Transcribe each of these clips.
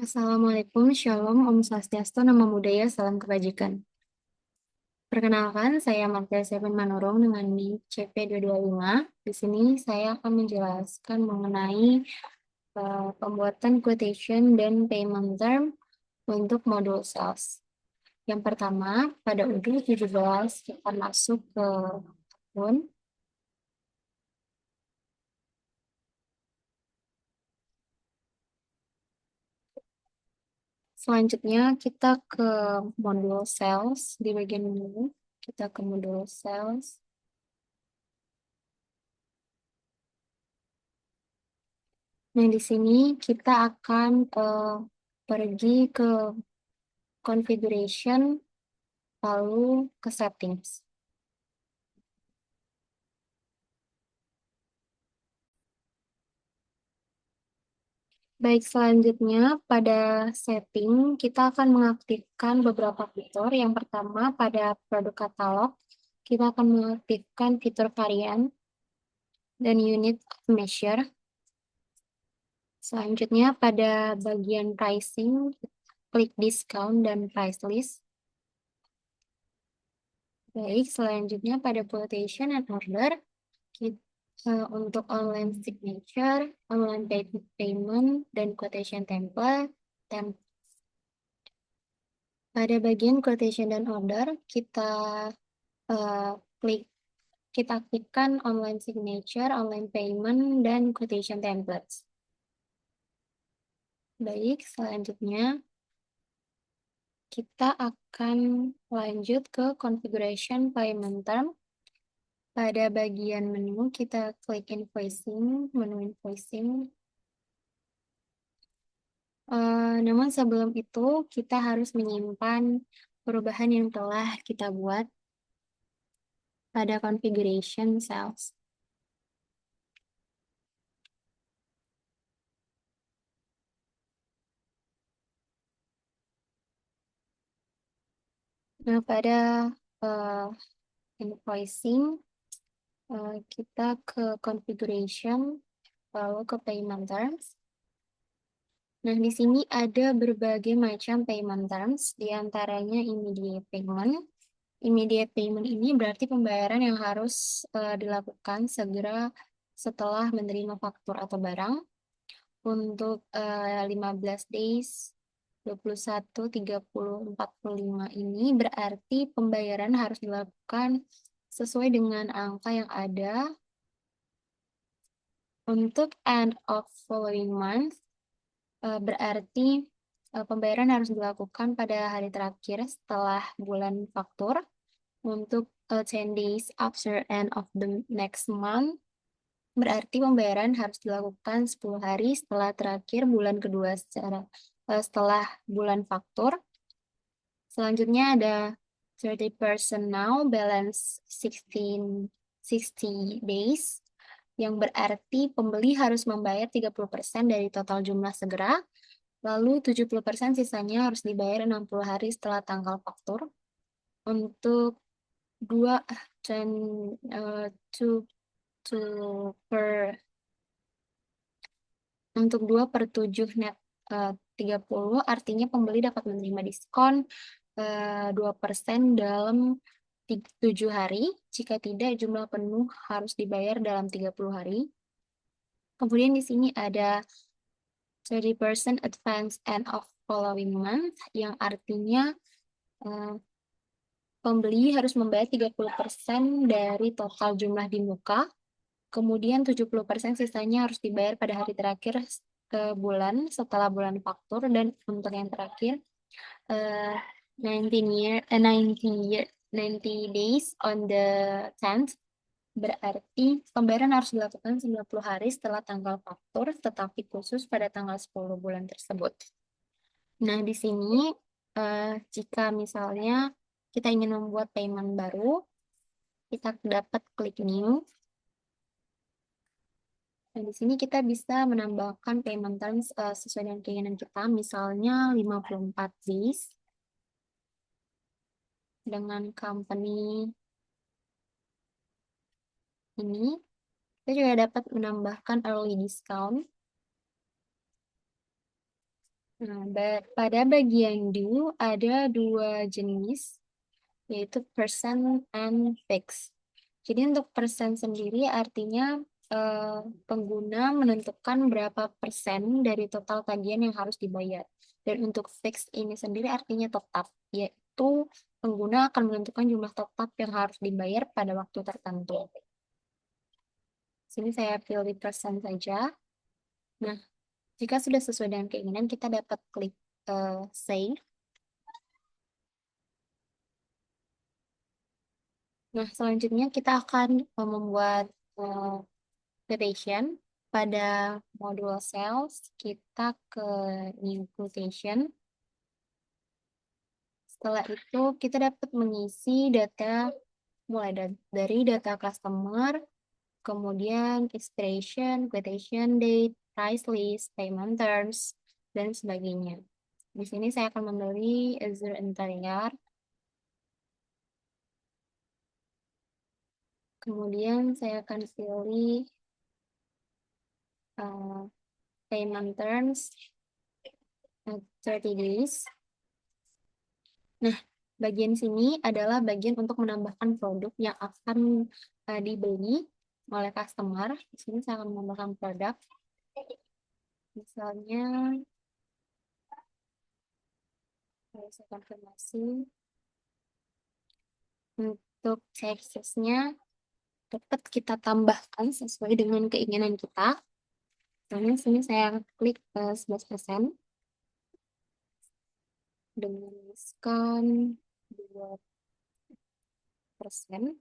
Assalamualaikum, Shalom, Om Swastiastu, Namo Buddhaya, Salam Kebajikan. Perkenalkan, saya Martia Seven Manurung dengan NIM CP225. Di sini saya akan menjelaskan mengenai pembuatan quotation dan payment term untuk modul sales. Yang pertama, pada modul 17 kita masuk ke akun. Selanjutnya kita ke modul sales. Di bagian menu, kita ke modul sales. Nah, di sini kita akan pergi ke configuration, lalu ke settings. Baik, selanjutnya pada setting, kita akan mengaktifkan beberapa fitur. Yang pertama, pada produk katalog, kita akan mengaktifkan fitur varian dan unit of measure. Selanjutnya, pada bagian pricing, klik discount dan price list. Baik, selanjutnya pada quotation and order, untuk online signature, online payment, dan quotation template. Pada bagian quotation dan order, kita klik, kita aktifkan online signature, online payment, dan quotation templates. Baik, selanjutnya kita akan lanjut ke configuration payment term. Pada bagian menu, kita klik invoicing, menu invoicing. Namun sebelum itu, kita harus menyimpan perubahan yang telah kita buat pada configuration cells. Nah, pada invoicing, kita ke configuration, lalu ke payment terms. Nah, di sini ada berbagai macam payment terms, diantaranya immediate payment. Immediate payment ini berarti pembayaran yang harus dilakukan segera setelah menerima faktur atau barang. Untuk 15 days, 21, 30, 45 ini berarti pembayaran harus dilakukan sesuai dengan angka yang ada. Untuk end of following month, berarti pembayaran harus dilakukan pada hari terakhir setelah bulan faktur. Untuk 10 days after end of the next month, berarti pembayaran harus dilakukan 10 hari setelah terakhir bulan kedua setelah bulan faktur. Selanjutnya ada 30% now, balance 60 days, yang berarti pembeli harus membayar 30% dari total jumlah segera, lalu 70% sisanya harus dibayar 60 hari setelah tanggal faktur. Untuk 2 dan 2 per Untuk 2 per 7 net 30, artinya pembeli dapat menerima diskon 2% dalam 7 hari. Jika tidak, jumlah penuh harus dibayar dalam 30 hari. Kemudian di sini ada 30% advance end of following month, yang artinya pembeli harus membayar 30% dari total jumlah di muka. Kemudian 70% sisanya harus dibayar pada hari terakhir bulan setelah bulan faktur. Dan untuk yang terakhir 90 days on the 10th, berarti pembayaran harus dilakukan 90 hari setelah tanggal faktur, tetapi khusus pada tanggal 10 bulan tersebut. Nah, di sini jika misalnya kita ingin membuat payment baru, kita dapat klik new. Nah, di sini kita bisa menambahkan payment terms sesuai dengan keinginan kita, misalnya 54 days dengan company ini. Kita juga dapat menambahkan early discount. Nah, pada bagian due ada dua jenis, yaitu percent and fixed. Jadi untuk persen sendiri artinya pengguna menentukan berapa persen dari total tagihan yang harus dibayar. Dan untuk fixed ini sendiri artinya tetap, yaitu pengguna akan menentukan jumlah tetap yang harus dibayar pada waktu tertentu. Sini saya pilih persen saja. Nah, jika sudah sesuai dengan keinginan, kita dapat klik save. Nah, selanjutnya kita akan membuat quotation. Pada modul sales, kita ke new quotation. Setelah itu, kita dapat mengisi data mulai dari data customer, kemudian expiration, quotation date, price list, payment terms, dan sebagainya. Di sini saya akan membeli Azure Interior. Kemudian saya akan pilih payment terms 30 days. Nah, bagian sini adalah bagian untuk menambahkan produk yang akan dibeli oleh customer. Di sini saya akan menambahkan produk. Misalnya, saya konfirmasi. Untuk servicesnya dapat kita tambahkan sesuai dengan keinginan kita. Misalnya sini saya klik 11% dengan diskon 2%.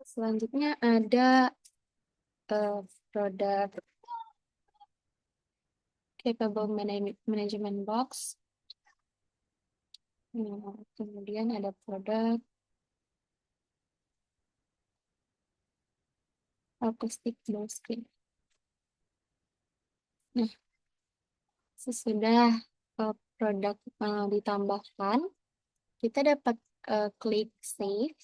Selanjutnya ada produk capable management box. Nah, kemudian ada produk acoustic door screen. Nah, sesudah produk ditambahkan, kita dapat klik save.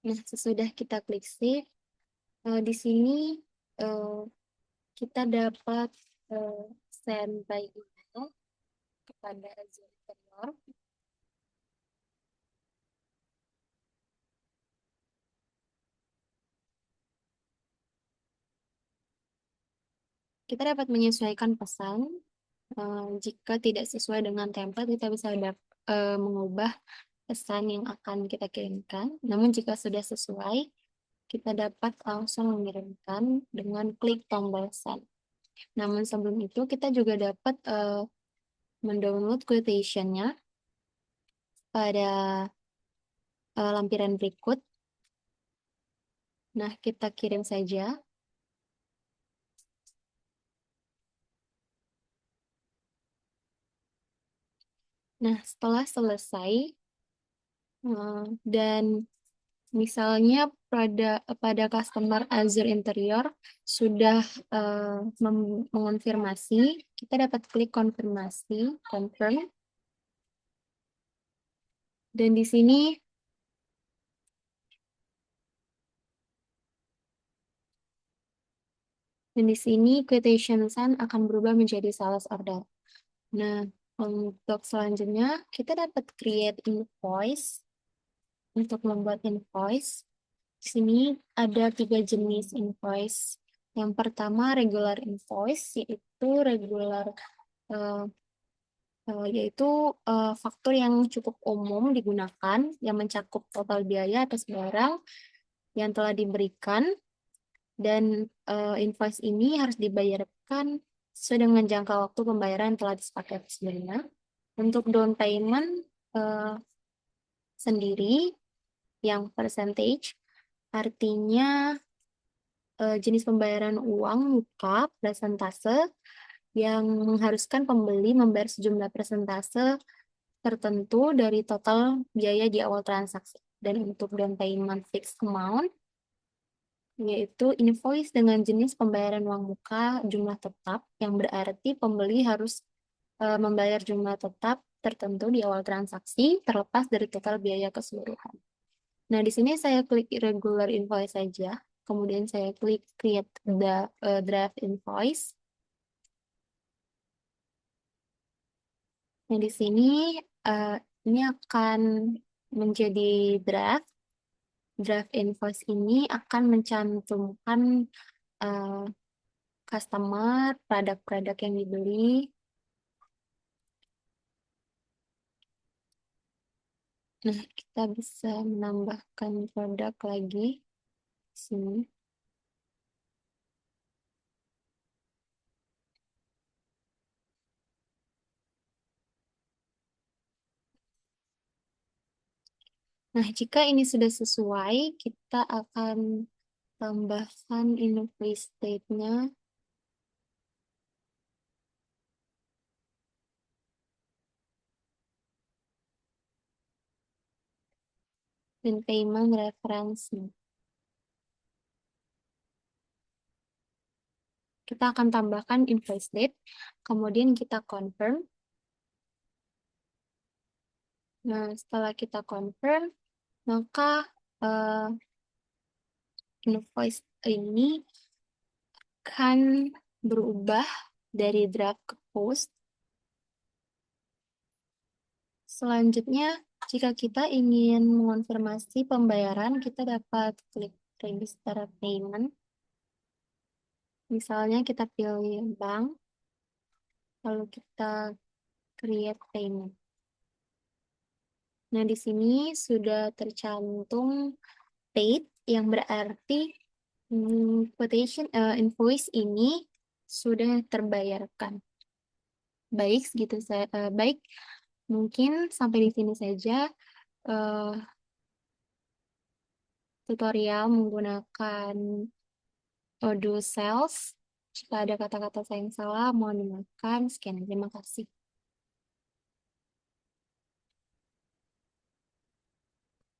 Nah, sesudah kita klik save, di sini kita dapat send by email kepada Azure Interior. Kita dapat menyesuaikan pesan. Jika tidak sesuai dengan template, kita bisa mengubah pesan yang akan kita kirimkan. Namun jika sudah sesuai, kita dapat langsung mengirimkan dengan klik tombol send. Namun sebelum itu, kita juga dapat mendownload quotation-nya pada lampiran berikut. Nah, kita kirim saja. Nah, setelah selesai, dan misalnya pada customer Azure Interior sudah mengonfirmasi, kita dapat klik konfirmasi, confirm. Dan di sini quotation send akan berubah menjadi sales order. Nah, untuk selanjutnya kita dapat create invoice. Untuk membuat invoice, di sini ada 3 jenis invoice. Yang pertama regular invoice, yaitu faktur yang cukup umum digunakan yang mencakup total biaya atas barang yang telah diberikan, dan invoice ini harus dibayarkan sesuai dengan jangka waktu pembayaran yang telah disepakati sebelumnya. Untuk down payment sendiri yang percentage artinya jenis pembayaran uang muka persentase yang mengharuskan pembeli membayar sejumlah persentase tertentu dari total biaya di awal transaksi. Dan untuk down payment fixed amount, yaitu invoice dengan jenis pembayaran uang muka jumlah tetap, yang berarti pembeli harus membayar jumlah tetap tertentu di awal transaksi terlepas dari total biaya keseluruhan. Nah, di sini saya klik regular invoice saja, kemudian saya klik create the draft invoice. Nah, di sini eh, ini akan menjadi draft. Draft invoice ini akan mencantumkan eh, customer, produk-produk yang dibeli. Nah, kita bisa menambahkan produk lagi di sini. Nah, jika ini sudah sesuai, kita akan tambahkan invoice date-nya dan payment reference-nya. Kita akan tambahkan invoice date, kemudian kita confirm. Nah, setelah kita confirm, maka eh, invoice ini akan berubah dari draft ke post. Selanjutnya, jika kita ingin mengonfirmasi pembayaran, kita dapat klik register payment. Misalnya kita pilih bank, lalu kita create payment. Nah, di sini sudah tercantum paid, yang berarti invoice ini sudah terbayarkan. Baik, segitu saya baik. Mungkin sampai di sini saja eh, tutorial menggunakan Odoo Sales. Jika ada kata-kata saya yang salah, mohon dimaafkan. Sekian, terima kasih.